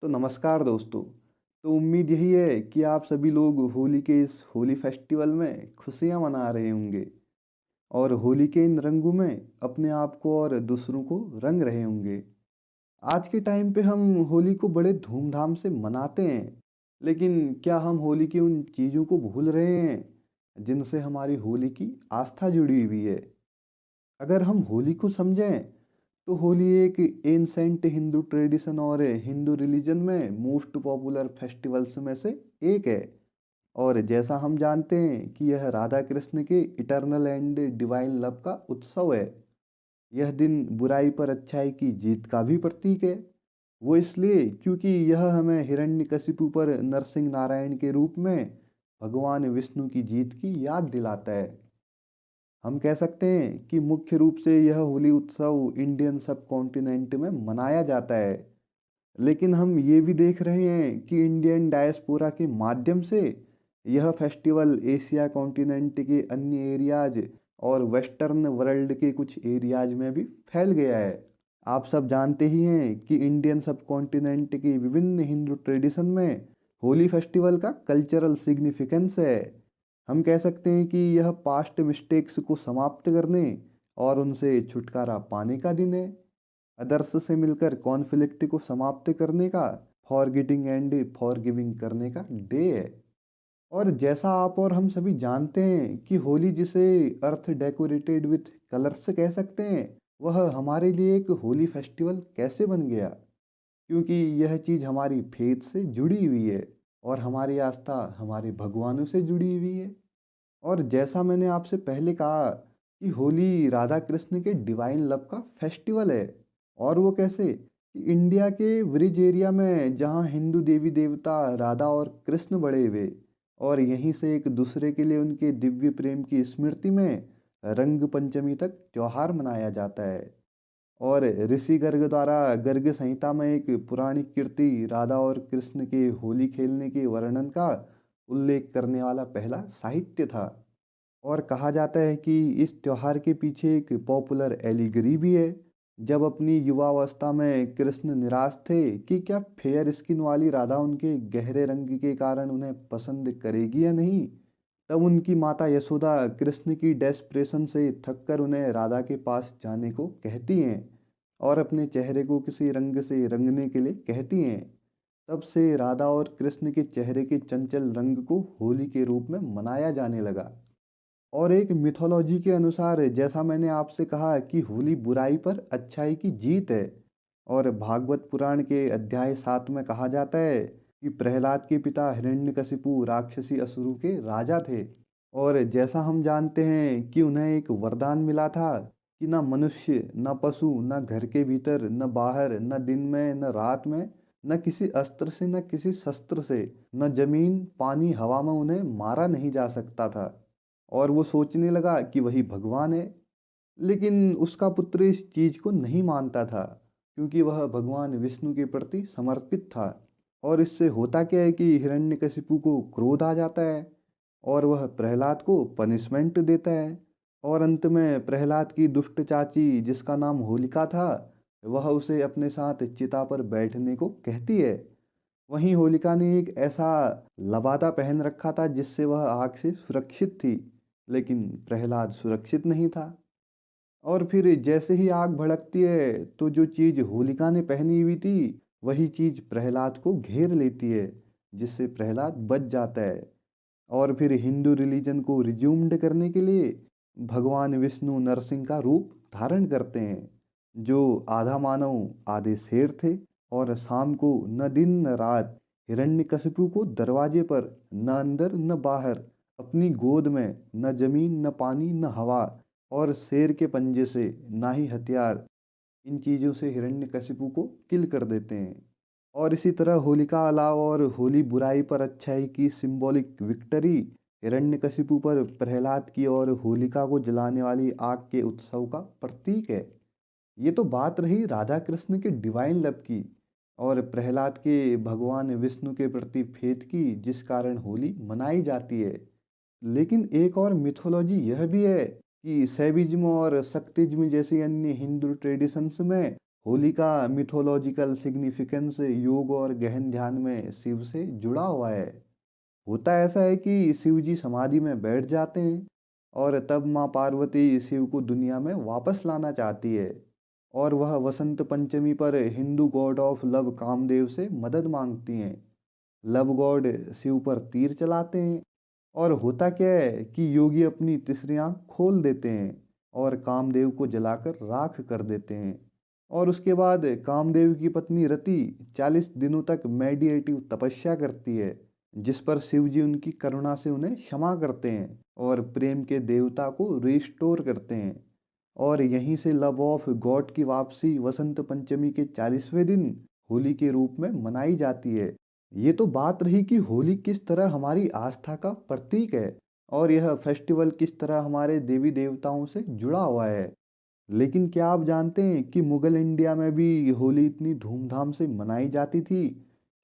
तो नमस्कार दोस्तों। तो उम्मीद यही है कि आप सभी लोग होली के इस होली फेस्टिवल में खुशियां मना रहे होंगे और होली के इन रंगों में अपने आप को और दूसरों को रंग रहे होंगे। आज के टाइम पे हम होली को बड़े धूमधाम से मनाते हैं, लेकिन क्या हम होली की उन चीज़ों को भूल रहे हैं जिनसे हमारी होली की आस्था जुड़ी हुई है? अगर हम होली को समझें तो होली एक एंसेंट हिंदू ट्रेडिशन और हिंदू रिलीजन में मोस्ट पॉपुलर फेस्टिवल्स में से एक है। और जैसा हम जानते हैं कि यह राधा कृष्ण के इटर्नल एंड डिवाइन लव का उत्सव है। यह दिन बुराई पर अच्छाई की जीत का भी प्रतीक है। वो इसलिए क्योंकि यह हमें हिरण्यकशिपु पर नरसिंह नारायण के रूप में भगवान विष्णु की जीत की याद दिलाता है। हम कह सकते हैं कि मुख्य रूप से यह होली उत्सव इंडियन सब कॉन्टिनेंट में मनाया जाता है, लेकिन हम ये भी देख रहे हैं कि इंडियन डायस्पोरा के माध्यम से यह फेस्टिवल एशिया कॉन्टिनेंट के अन्य एरियाज और वेस्टर्न वर्ल्ड के कुछ एरियाज में भी फैल गया है। आप सब जानते ही हैं कि इंडियन सब कॉन्टिनेंट के विभिन्न हिंदू ट्रेडिशन में होली फेस्टिवल का कल्चरल सिग्निफिकेंस है। हम कह सकते हैं कि यह पास्ट मिस्टेक्स को समाप्त करने और उनसे छुटकारा पाने का दिन है। अदर्स से मिलकर कॉन्फ्लिक्ट को समाप्त करने का, फॉरगिटिंग एंड फॉरगिविंग करने का डे है। और जैसा आप और हम सभी जानते हैं कि होली जिसे अर्थ डेकोरेटेड विथ कलर्स कह सकते हैं, वह हमारे लिए एक होली फेस्टिवल कैसे बन गया? क्योंकि यह चीज़ हमारी फेथ से जुड़ी हुई है और हमारी आस्था हमारे भगवानों से जुड़ी हुई है। और जैसा मैंने आपसे पहले कहा कि होली राधा कृष्ण के डिवाइन लव का फेस्टिवल है। और वो कैसे कि इंडिया के ब्रिज एरिया में जहाँ हिंदू देवी देवता राधा और कृष्ण बड़े हुए, और यहीं से एक दूसरे के लिए उनके दिव्य प्रेम की स्मृति में रंग पंचमी तक त्योहार मनाया जाता है। और ऋषि गर्ग द्वारा गर्ग संहिता में एक पुरानी कीर्ति राधा और कृष्ण के होली खेलने के वर्णन का उल्लेख करने वाला पहला साहित्य था। और कहा जाता है कि इस त्योहार के पीछे एक पॉपुलर एलिगरी भी है। जब अपनी युवावस्था में कृष्ण निराश थे कि क्या फेयर स्किन वाली राधा उनके गहरे रंग के कारण उन्हें पसंद करेगी या नहीं, तब उनकी माता यशोदा कृष्ण की डेस्परेशन से थककर उन्हें राधा के पास जाने को कहती हैं और अपने चेहरे को किसी रंग से रंगने के लिए कहती हैं। तब से राधा और कृष्ण के चेहरे के चंचल रंग को होली के रूप में मनाया जाने लगा। और एक मिथोलॉजी के अनुसार जैसा मैंने आपसे कहा कि होली बुराई पर अच्छाई की जीत है। और भागवत पुराण के अध्याय 7 में कहा जाता है कि प्रहलाद के पिता हिरण्यकशिपु राक्षसी असुरों के राजा थे। और जैसा हम जानते हैं कि उन्हें एक वरदान मिला था कि न मनुष्य, न पशु, न घर के भीतर, न बाहर, न दिन में, न रात में, न किसी अस्त्र से, न किसी शस्त्र से, न जमीन, पानी, हवा में उन्हें मारा नहीं जा सकता था। और वो सोचने लगा कि वही भगवान है। लेकिन उसका पुत्र इस चीज को नहीं मानता था, क्योंकि वह भगवान विष्णु के प्रति समर्पित था। और इससे होता क्या है कि हिरण्यकशिपु को क्रोध आ जाता है और वह प्रहलाद को पनिशमेंट देता है। और अंत में प्रहलाद की दुष्ट चाची जिसका नाम होलिका था, वह उसे अपने साथ चिता पर बैठने को कहती है। वहीं होलिका ने एक ऐसा लबादा पहन रखा था जिससे वह आग से सुरक्षित थी, लेकिन प्रहलाद सुरक्षित नहीं था। और फिर जैसे ही आग भड़कती है तो जो चीज होलिका ने पहनी हुई थी वही चीज प्रहलाद को घेर लेती है, जिससे प्रहलाद बच जाता है। और फिर हिंदू रिलीजन को रिज्यूम्ड करने के लिए भगवान विष्णु नरसिंह का रूप धारण करते हैं, जो आधा मानव आधे शेर थे। और शाम को न दिन न रात हिरण्यकशिपु को दरवाजे पर न अंदर न बाहर, अपनी गोद में न जमीन न पानी न हवा और शेर के पंजे से ना ही हथियार, इन चीज़ों से हिरण्यकशिपु को किल कर देते हैं। और इसी तरह होलिका अलाव और होली बुराई पर अच्छाई की सिंबॉलिक विक्ट्री, हिरण्यकशिपु पर प्रहलाद की और होलिका को जलाने वाली आग के उत्सव का प्रतीक है। ये तो बात रही राधा कृष्ण के डिवाइन लव की और प्रहलाद के भगवान विष्णु के प्रति फेथ की, जिस कारण होली मनाई जाती है। लेकिन एक और मिथोलॉजी यह भी है कि सैविज्म और शक्तिज्म जैसी अन्य हिंदू ट्रेडिशंस में होली का मिथोलॉजिकल सिग्निफिकेंस योग और गहन ध्यान में शिव से जुड़ा हुआ है। होता ऐसा है कि शिव जी समाधि में बैठ जाते हैं और तब माँ पार्वती शिव को दुनिया में वापस लाना चाहती है और वह वसंत पंचमी पर Hindu god of love Kamdev से मदद मांगती हैं। लव गॉड शिव पर तीर चलाते हैं और होता क्या है कि योगी अपनी तीसरी आंख खोल देते हैं और कामदेव को जलाकर राख कर देते हैं। और उसके बाद कामदेव की पत्नी रति 40 दिनों तक मेडिटेटिव तपस्या करती है, जिस पर शिव जी उनकी करुणा से उन्हें क्षमा करते हैं और प्रेम के देवता को रिस्टोर करते हैं। और यहीं से लव ऑफ गॉड की वापसी वसंत पंचमी के 40वें दिन होली के रूप में मनाई जाती है। ये तो बात रही कि होली किस तरह हमारी आस्था का प्रतीक है और यह फेस्टिवल किस तरह हमारे देवी देवताओं से जुड़ा हुआ है। लेकिन क्या आप जानते हैं कि मुगल इंडिया में भी होली इतनी धूमधाम से मनाई जाती थी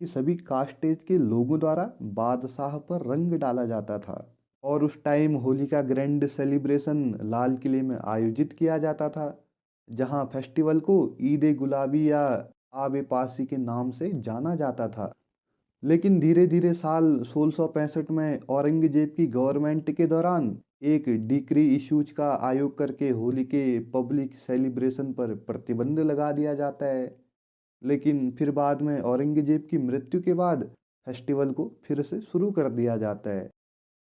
कि सभी कास्टेज के लोगों द्वारा बादशाह पर रंग डाला जाता था। और उस टाइम होली का ग्रैंड सेलिब्रेशन लाल किले में आयोजित किया जाता था, जहां फेस्टिवल को ईद ए गुलाबी या आब ए पासी के नाम से जाना जाता था। लेकिन धीरे धीरे साल 1665 में औरंगजेब की गवर्नमेंट के दौरान एक डिक्री इशूज का आयोग करके होली के पब्लिक सेलिब्रेशन पर प्रतिबंध लगा दिया जाता है। लेकिन फिर बाद में औरंगजेब की मृत्यु के बाद फेस्टिवल को फिर से शुरू कर दिया जाता है।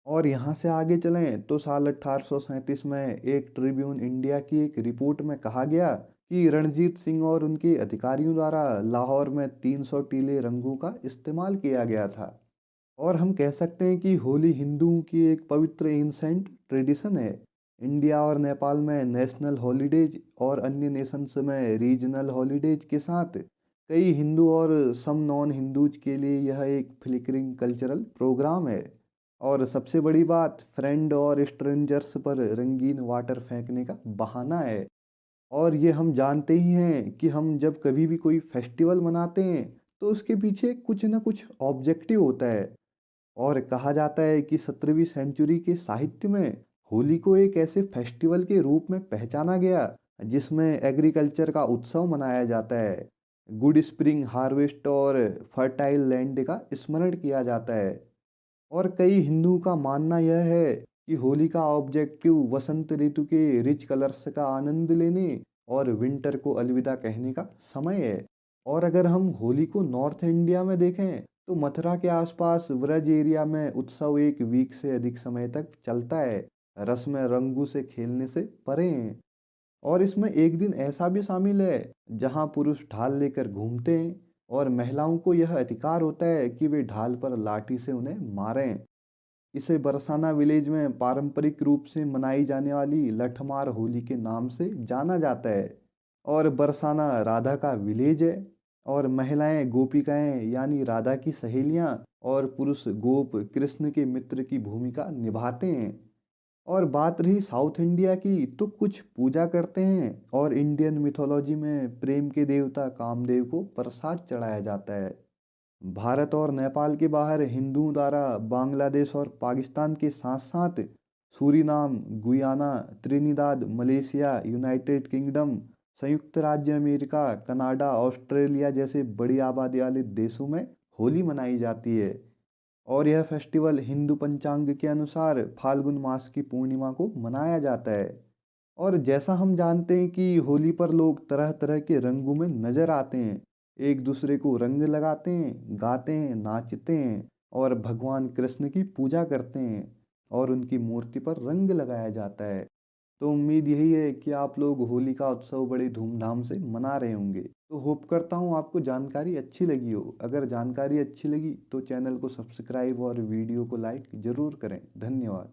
और यहाँ से आगे चलें तो साल 1837 में एक ट्रिब्यून इंडिया की एक रिपोर्ट में कहा गया कि रणजीत सिंह और उनके अधिकारियों द्वारा लाहौर में 300 टीले रंगों का इस्तेमाल किया गया था। और हम कह सकते हैं कि होली हिंदुओं की एक पवित्र एंसेंट ट्रेडिशन है। इंडिया और नेपाल में नेशनल हॉलीडेज और अन्य नेशंस में रीजनल हॉलीडेज के साथ कई हिंदू और सम नॉन हिंदूज के लिए यह एक फ्लिकरिंग कल्चरल प्रोग्राम है। और सबसे बड़ी बात, फ्रेंड और स्ट्रेंजर्स पर रंगीन वाटर फेंकने का बहाना है। और ये हम जानते ही हैं कि हम जब कभी भी कोई फेस्टिवल मनाते हैं तो उसके पीछे कुछ ना कुछ ऑब्जेक्टिव होता है। और कहा जाता है कि 17वीं सेंचुरी के साहित्य में होली को एक ऐसे फेस्टिवल के रूप में पहचाना गया जिसमें एग्रीकल्चर का उत्सव मनाया जाता है, गुड स्प्रिंग हार्वेस्ट और फर्टाइल लैंड का स्मरण किया जाता है। और कई हिंदुओं का मानना यह है कि होली का ऑब्जेक्टिव वसंत ऋतु के रिच कलर्स का आनंद लेने और विंटर को अलविदा कहने का समय है। और अगर हम होली को नॉर्थ इंडिया में देखें तो मथुरा के आसपास व्रज एरिया में उत्सव एक वीक से अधिक समय तक चलता है, रस में रंगों से खेलने से परे हैं। और इसमें एक दिन ऐसा भी शामिल है जहां पुरुष ढाल लेकर घूमते हैं और महिलाओं को यह अधिकार होता है कि वे ढाल पर लाठी से उन्हें मारें। इसे बरसाना विलेज में पारंपरिक रूप से मनाई जाने वाली लठमार होली के नाम से जाना जाता है। और बरसाना राधा का विलेज है और महिलाएं गोपिकाएं यानी राधा की सहेलियां और पुरुष गोप कृष्ण के मित्र की भूमिका निभाते हैं। और बात रही साउथ इंडिया की तो कुछ पूजा करते हैं और इंडियन मिथोलॉजी में प्रेम के देवता कामदेव को प्रसाद चढ़ाया जाता है। भारत और नेपाल के बाहर हिंदुओं द्वारा बांग्लादेश और पाकिस्तान के साथ साथ Suriname, Guyana, Trinidad, Malaysia, United kingdom, संयुक्त राज्य अमेरिका, कनाडा, ऑस्ट्रेलिया जैसे बड़ी आबादी वाले देशों में होली मनाई जाती है। और यह फेस्टिवल हिंदू पंचांग के अनुसार फाल्गुन मास की पूर्णिमा को मनाया जाता है। और जैसा हम जानते हैं कि होली पर लोग तरह तरह के रंगों में नजर आते हैं, एक दूसरे को रंग लगाते हैं, गाते हैं, नाचते हैं और भगवान कृष्ण की पूजा करते हैं और उनकी मूर्ति पर रंग लगाया जाता है। तो उम्मीद यही है कि आप लोग होली का उत्सव बड़े धूमधाम से मना रहे होंगे। तो होप करता हूँ आपको जानकारी अच्छी लगी हो। अगर जानकारी अच्छी लगी तो चैनल को सब्सक्राइब और वीडियो को लाइक ज़रूर करें। धन्यवाद।